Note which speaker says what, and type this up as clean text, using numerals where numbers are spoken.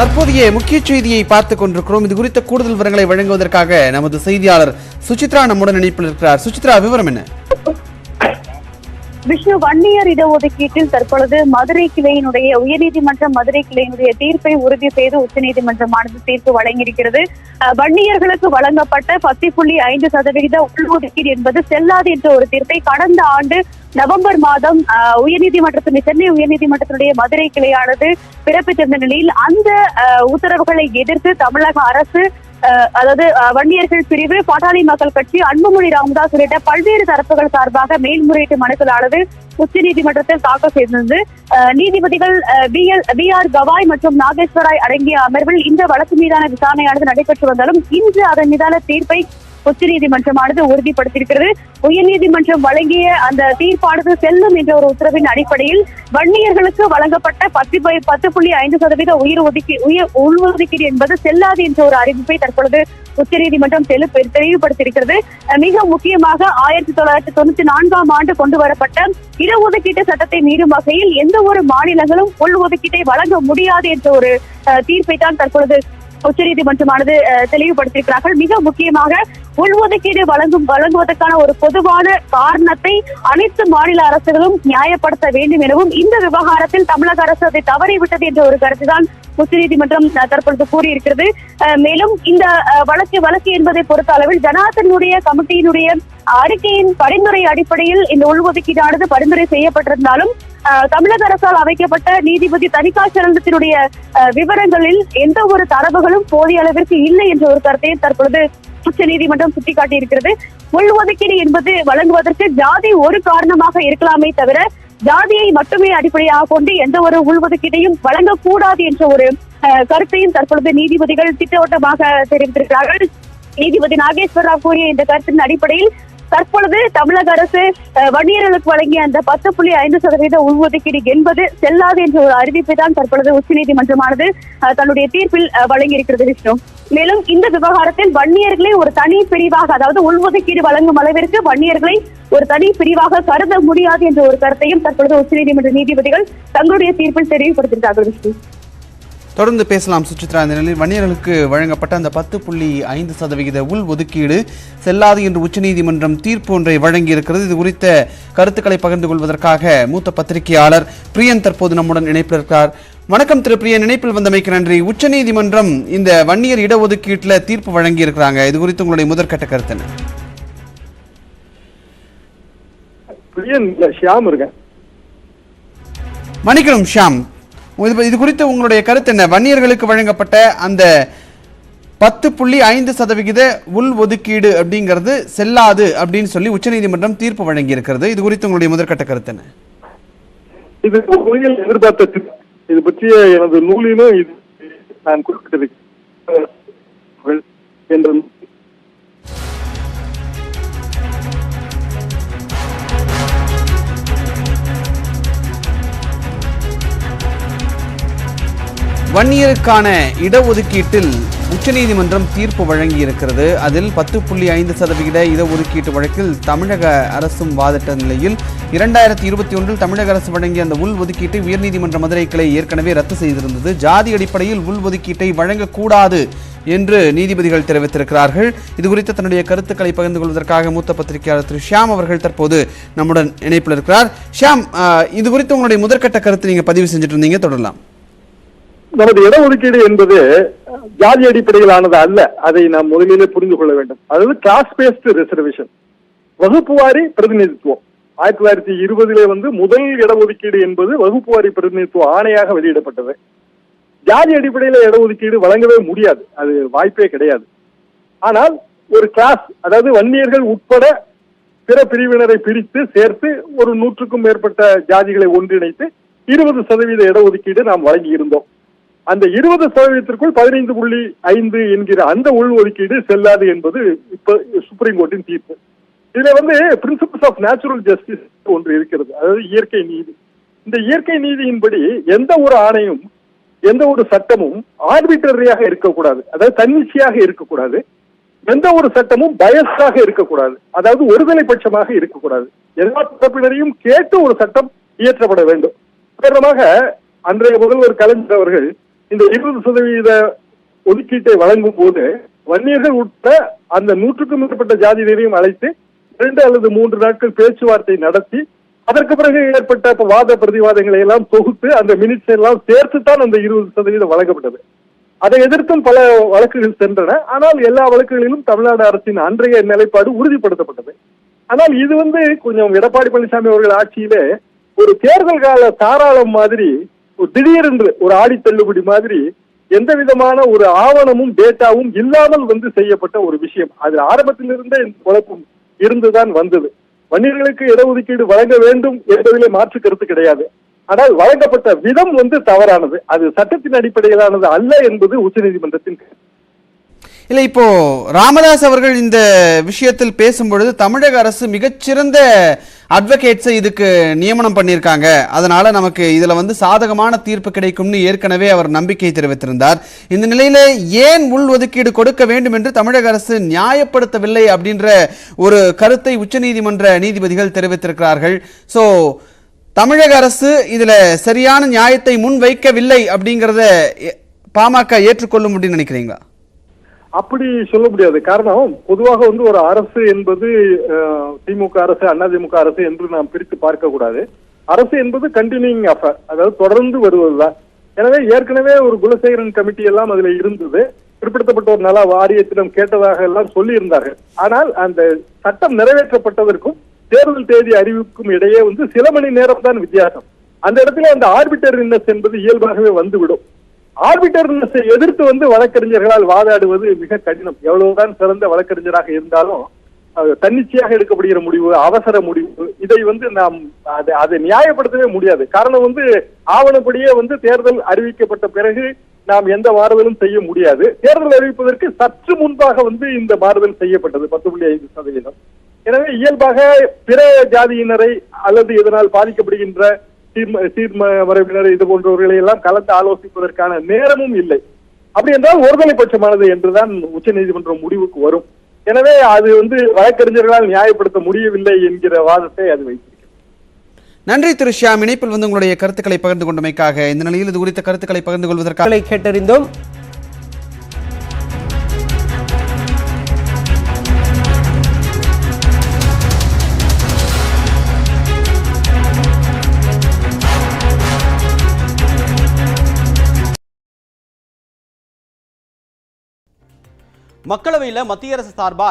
Speaker 1: தற்போதைய முக்கிய செய்தியை பார்த்துக் கொண்டிருக்கிறோம். இது குறித்த கூடுதல் விவரங்களை வழங்குவதற்காக நமது செய்தியாளர் சுசித்ரா நம்முடன் இணைப்பில் இருக்கிறார். சுசித்ரா, விவரம் என்ன?
Speaker 2: விஷ்ணு, வன்னியர் இடஒதுக்கீட்டில் தற்பொழுது மதுரை கிளையினுடைய உயர்நீதிமன்றம் மதுரை கிளையினுடைய தீர்ப்பை உறுதி செய்து உச்சநீதிமன்றமானது தீர்ப்பு வழங்கியிருக்கிறது. வன்னியர்களுக்கு வழங்கப்பட்ட 10.5% உள்ஒதுக்கீடு என்பது செல்லாது என்ற ஒரு தீர்ப்பை கடந்த ஆண்டு நவம்பர் மாதம் சென்னை உயர்நீதிமன்றத்தினுடைய மதுரை கிளையானது பிறப்பித்திருந்த நிலையில் அந்த உத்தரவுகளை எதிர்த்து தமிழக அரசு அதாவது வன்னியர்கள் பிரிவு, பாட்டாளி மக்கள் கட்சி, அன்புமணி ராமதாஸ் உள்ளிட்ட பல்வேறு தரப்புகள் சார்பாக மேல்முறையீட்டு மனுக்களானது உச்சநீதிமன்றத்தில் தாக்கல் செய்திருந்தது. நீதிபதிகள் BR கவாய் மற்றும் நாகேஸ்வராய் அடங்கிய அமர்வில் இந்த வழக்கு மீதான விசாரணையானது நடைபெற்று வந்தாலும் இன்று அதன் மீதான தீர்ப்பை உச்சநீதிமன்றமானது உறுதிப்படுத்தியிருக்கிறது. உயர்நீதிமன்றம் வழங்கிய அந்த தீர்ப்பானது செல்லும் என்ற ஒரு உத்தரவின் அடிப்படையில் வன்னியர்களுக்கு வழங்கப்பட்ட 10.5% உள்ஒதுக்கீடு என்பது செல்லாது என்ற ஒரு அறிவிப்பை தற்பொழுது உச்சநீதிமன்றம் தெளிவுபடுத்தியிருக்கிறது. மிக முக்கியமாக 1994 ஆண்டு கொண்டு வரப்பட்ட இடஒதுக்கீட்டு சட்டத்தை மீறும் வகையில் எந்த ஒரு மாநிலங்களும் உள்ஒதுக்கீட்டை வழங்க முடியாது என்ற ஒரு தீர்ப்பை தான் தற்பொழுது உச்சநீதிமன்றமானது தெளிவுபடுத்தியிருக்கிறார்கள். மிக முக்கியமாக உள்ஒதுக்கீடு வழங்குவதற்கான ஒரு பொதுவான காரணத்தை அனைத்து மாநில அரசுகளும் நியாயப்படுத்த வேண்டும் எனவும் இந்த விவகாரத்தில் தமிழக அரசு அதை தவறிவிட்டது என்ற ஒரு கருத்து தான் உச்சநீதிமன்றம் தற்பொழுது கூறியிருக்கிறது. மேலும் இந்த வழக்கு என்பதை பொறுத்த அளவில் ஜனார்தனுடைய கமிட்டியினுடைய அறிக்கையின் பரிந்துரை அடிப்படையில் இந்த உள்ஒதுக்கீடானது பரிந்துரை செய்யப்பட்டிருந்தாலும் தமிழக அரசால் அமைக்கப்பட்ட நீதிபதி தணிக்கா சரணத்தினுடைய விவரங்களில் எந்த ஒரு தரவுகளும் போதிய அளவிற்கு இல்லை என்ற ஒரு கருத்தை தற்பொழுது உச்ச நீதிமன்றம் சுட்டிக்காட்டியிருக்கிறது. உள்ஒதுக்கீடு என்பது வழங்குவதற்கு ஜாதி ஒரு காரணமாக இருக்கலாமே தவிர ஜாதியை மட்டுமே அடிப்படையாக கொண்டு எந்த ஒரு உள்ஒதுக்கீட்டையும் வழங்கக்கூடாது என்ற ஒரு கருத்தையும் தற்பொழுது நீதிபதிகள் திட்டவட்டமாக தெரிவித்திருக்கிறார்கள். நீதிபதி நாகேஸ்வர் ராவ் கூறிய இந்த கருத்தின் அடிப்படையில் தற்பொழுது தமிழக அரசு வன்னியர்களுக்கு வழங்கிய அந்த 10.5% உள்ஒதுக்கீடு என்பது செல்லாது என்ற ஒரு அறிவிப்பை தான் தற்பொழுது உச்சநீதிமன்றமானது தன்னுடைய தீர்ப்பில் வழங்கியிருக்கிறது விஷ்ணு. மேலும் இந்த விவகாரத்தில் வன்னியர்களை ஒரு தனி பிரிவாக, அதாவது உள்ஒதுக்கீடு வழங்கும் அளவிற்கு வன்னியர்களை ஒரு தனி பிரிவாக கருத முடியாது என்ற ஒரு கருத்தையும் தற்பொழுது உச்சநீதிமன்ற நீதிபதிகள் தங்களுடைய தீர்ப்பில் தெளிவுபடுத்தியிருக்கிறார்கள் விஷ்ணு.
Speaker 1: தொடர்ந்து பேசலாம் சுசித்ரா. இந்த நிலையில் வன்னியர்களுக்கு வழங்கப்பட்ட அந்த 10.5% உள் ஒதுக்கீடு செல்லாது என்று உச்சநீதிமன்றம் தீர்ப்பு ஒன்றை வழங்கியிருக்கிறது. இது குறித்த கருத்துக்களை பகிர்ந்து கொள்வதற்காக மூத்த பத்திரிகையாளர் பிரியன் தற்போது நம்முடன் இணைப்பில் இருக்கிறார். வணக்கம் திரு பிரியன், இணைப்பில் வந்தமைக்கு நன்றி. உச்சநீதிமன்றம் இந்த வன்னியர் இடஒதுக்கீட்டில் தீர்ப்பு வழங்கி இருக்கிறாங்க. இது குறித்து உங்களுடைய முதற்கட்ட கருத்து என்ன? மன்னிக்கணும் ஷியாம், இது குறித்து உங்களுடைய கருத்து என்ன? வன்னியர்களுக்கு வழங்கப்பட்ட அந்த 10.5% உள் ஒதுக்கீடு அப்படிங்கிறது செல்லாது அப்படின்னு சொல்லி உச்சநீதிமன்றம் தீர்ப்பு வழங்கி இருக்கிறது. இது குறித்து உங்களுடைய முதற்கட்ட கருத்து என்ன?
Speaker 3: இது எதிர்பார்த்த இது பற்றிய எனது நூலிலும் இது நான் குறிப்பிட்டிருக்கிறேன்.
Speaker 1: வன்னியருக்கான இடஒதுக்கீட்டில் உச்சநீதிமன்றம் தீர்ப்பு வழங்கி இருக்கிறது. அதில் 10.5% இடஒதுக்கீட்டு வழக்கில் தமிழக அரசும் வாதிட்ட நிலையில் 2021 தமிழக அரசு வழங்கிய அந்த உள் ஒதுக்கீட்டை உயர்நீதிமன்ற மதுரை கிளை ஏற்கனவே ரத்து செய்திருந்தது. ஜாதி அடிப்படையில் உள் ஒதுக்கீட்டை வழங்கக்கூடாது என்று நீதிபதிகள் தெரிவித்திருக்கிறார்கள். இது குறித்து தன்னுடைய கருத்துக்களை பகிர்ந்து கொள்வதற்காக மூத்த பத்திரிகையாளர் திரு ஷியாம் அவர்கள் தற்போது நம்முடன் இணைப்பில் இருக்கிறார். ஷியாம், இது குறித்து உங்களுடைய முதற்கட்ட கருத்து நீங்க பதிவு செஞ்சுட்டு இருந்தீங்க, தொடரலாம்.
Speaker 3: நமது இடஒதுக்கீடு என்பது ஜாதி அடிப்படையிலானது அல்ல. அதை நாம் முதலிலே புரிந்து கொள்ள வேண்டும். அதாவது கிளாஸ் பேஸ்ட் ரிசர்வேஷன், வகுப்புவாரி பிரதிநிதித்துவம். 1920 முதல் இடஒதுக்கீடு என்பது வகுப்புவாரி பிரதிநிதித்துவ ஆணையாக வெளியிடப்பட்டது. ஜாதி அடிப்படையில இடஒதுக்கீடு வழங்கவே முடியாது, அது வாய்ப்பே கிடையாது. ஆனால் ஒரு கிளாஸ், அதாவது வன்னியர்கள் உட்பட பிற பிரிவினரை பிரித்து சேர்த்து ஒரு 100க்கும் மேற்பட்ட ஜாதிகளை ஒன்றிணைத்து 20% இடஒதுக்கீடு நாம் வழங்கி இருந்தோம். அந்த 20%க்குள் 15.5 என்கிற அந்த உள் ஒதுக்கீடு செல்லாது என்பது இப்ப சுப்ரீம் கோர்ட்டின் தீர்ப்பு. இதுல பிரின்சிபிள்ஸ் ஆஃப் நேச்சுரல் ஜஸ்டிஸ் ஒன்று இருக்கிறது, அதாவது இயற்கை நீதி. இந்த இயற்கை நீதியின்படி எந்த ஒரு ஆணையும் எந்த ஒரு சட்டமும் ஆர்பிட்ரரியாக இருக்கக்கூடாது, அதாவது தன்னிச்சையாக இருக்கக்கூடாது. எந்த ஒரு சட்டமும் பயஸ்டாக இருக்கக்கூடாது, அதாவது ஒருதலை பட்சமாக இருக்கக்கூடாது. எல்லா தரப்பினரையும் கேட்டு ஒரு சட்டம் இயற்றப்பட வேண்டும். உதாரணமாக அன்றைய முதல்வர் கலைஞர் அவர்கள் இந்த 20% ஒதுக்கீட்டை வழங்கும் போது வன்னியர்கள் உட்பட அந்த 100க்கும் மேற்பட்ட ஜாதியினரையும் அழைத்து 2 அல்லது 3 நாட்கள் பேச்சுவார்த்தை நடத்தி அதற்கு பிறகு ஏற்பட்ட வாத பிரதிவாதங்களை எல்லாம் தொகுத்து அந்த மினிட்ஸ் எல்லாம் சேர்த்துத்தான் அந்த 20% வழங்கப்பட்டது. அதை எதிர்த்தும் பல வழக்குகள் சென்றன. ஆனால் எல்லா வழக்குகளிலும் தமிழ்நாடு அரசின் அன்றைய நிலைப்பாடு உறுதிப்படுத்தப்பட்டது. ஆனால் இது கொஞ்சம் எடப்பாடி பழனிசாமி அவர்கள் ஆட்சியிலே ஒரு தேர்தல் கால தாராளம் மாதிரி ஒரு திடீரென்று ஒரு ஆடி தள்ளுபடி மாதிரி எந்த விதமான ஒரு ஆவணமும் டேட்டாவும் இல்லாமல் செய்யப்பட்ட ஒரு விஷயம். அது ஆரம்பத்திலிருந்தே இந்த குழப்பம் இருந்துதான் வந்தது. வன்னியர்களுக்கு இடஒதுக்கீடு வழங்க வேண்டும் என்பதிலே மாற்று கருத்து கிடையாது. ஆனால் வழங்கப்பட்ட விதம் தவறானது. அது சட்டத்தின் அடிப்படையிலானது அல்ல என்பது உச்சநீதிமன்றத்தின் கருத்து.
Speaker 1: இல்ல, இப்போ ராமதாஸ் அவர்கள் இந்த விஷயத்தில் பேசும்பொழுது தமிழக அரசு மிகச்சிறந்த அட்வொகேட்ஸை இதுக்கு நியமனம் பண்ணியிருக்காங்க, அதனால நமக்கு இதுல சாதகமான தீர்ப்பு கிடைக்கும்னு ஏற்கனவே அவர் நம்பிக்கை தெரிவித்திருந்தார். இந்த நிலையில ஏன் உள் ஒதுக்கீடு கொடுக்க வேண்டும் என்று தமிழக அரசு நியாயப்படுத்தவில்லை அப்படின்ற ஒரு கருத்தை உச்சநீதிமன்ற நீதிபதிகள் தெரிவித்திருக்கிறார்கள். சோ தமிழக அரசு இதுல சரியான நியாயத்தை முன் வைக்கவில்லை அப்படிங்கறத பாமக ஏற்றுக்கொள்ளும் அப்படின்னு நினைக்கிறீங்களா?
Speaker 3: அப்படி சொல்ல முடியாது. காரணம், பொதுவாக ஒரு அரசு என்பது திமுக அரசு, அதிமுக அரசு என்று நாம் பிரித்து பார்க்க கூடாது. அரசு என்பது கண்டினியூயிங் அஃபேர், அதாவது தொடர்ந்து வருவதுதான். எனவே ஏற்கனவே ஒரு குலசேகரன் கமிட்டி எல்லாம் அதுல இருந்தது. பிற்படுத்தப்பட்ட ஒரு நல வாரியத்திடம் கேட்டதாக எல்லாம் சொல்லி இருந்தார்கள். ஆனால் அந்த சட்டம் நிறைவேற்றப்பட்டதற்கும் தேர்தல் தேதி அறிவிப்புக்கும் இடையே சில மணி நேரம் தான் வித்தியாசம். அந்த இடத்துல அந்த ஆர்பிட்டரினஸ் என்பது இயல்பாகவே வந்துவிடும். ஆர்பிட்டர்னஸை எதிர்த்து வழக்கறிஞர்களால் வாதாடுவது மிக கடினம். எவ்வளவுதான் சிறந்த வழக்கறிஞராக இருந்தாலும் தன்னிச்சையாக எடுக்கப்படுகிற முடிவு, அவசர முடிவு, இதை நாம் அதை நியாயப்படுத்தவே முடியாது. காரணம் ஆவணப்படியே தேர்தல் அறிவிக்கப்பட்ட பிறகு நாம் எந்த மாறுதலும் செய்ய முடியாது. தேர்தல் அறிவிப்பதற்கு சற்று முன்பாக இந்த மாறுதல் செய்யப்பட்டது 10.5%. எனவே இயல்பாக பிற ஜாதியினரை அல்லது இதனால் பாதிக்கப்படுகின்ற சீர்மரபினர் இது போன்றவர்களை எல்லாம் கலந்து ஆலோசிப்பதற்கான நேரமும் இல்லை. அப்படி என்றால் ஒருதலை பட்சமானது என்றுதான் உச்ச நீதிமன்றம் முடிவுக்கு வரும். எனவே அது வழக்கறிஞர்களால் நியாயப்படுத்த முடியவில்லை என்கிற வாதத்தை அது வைத்திருக்கிறது.
Speaker 1: நன்றி திரு ஷியாம், இணைப்பில் உங்களுடைய கருத்துக்களை பகிர்ந்து கொண்டமைக்காக. இந்த நிலையில் இது குறித்த கருத்துக்களை பகிர்ந்து கொள்வதற்காக
Speaker 4: கேட்டறிந்தோம்.
Speaker 5: மக்களவையில் மத்திய அரசு சார்பா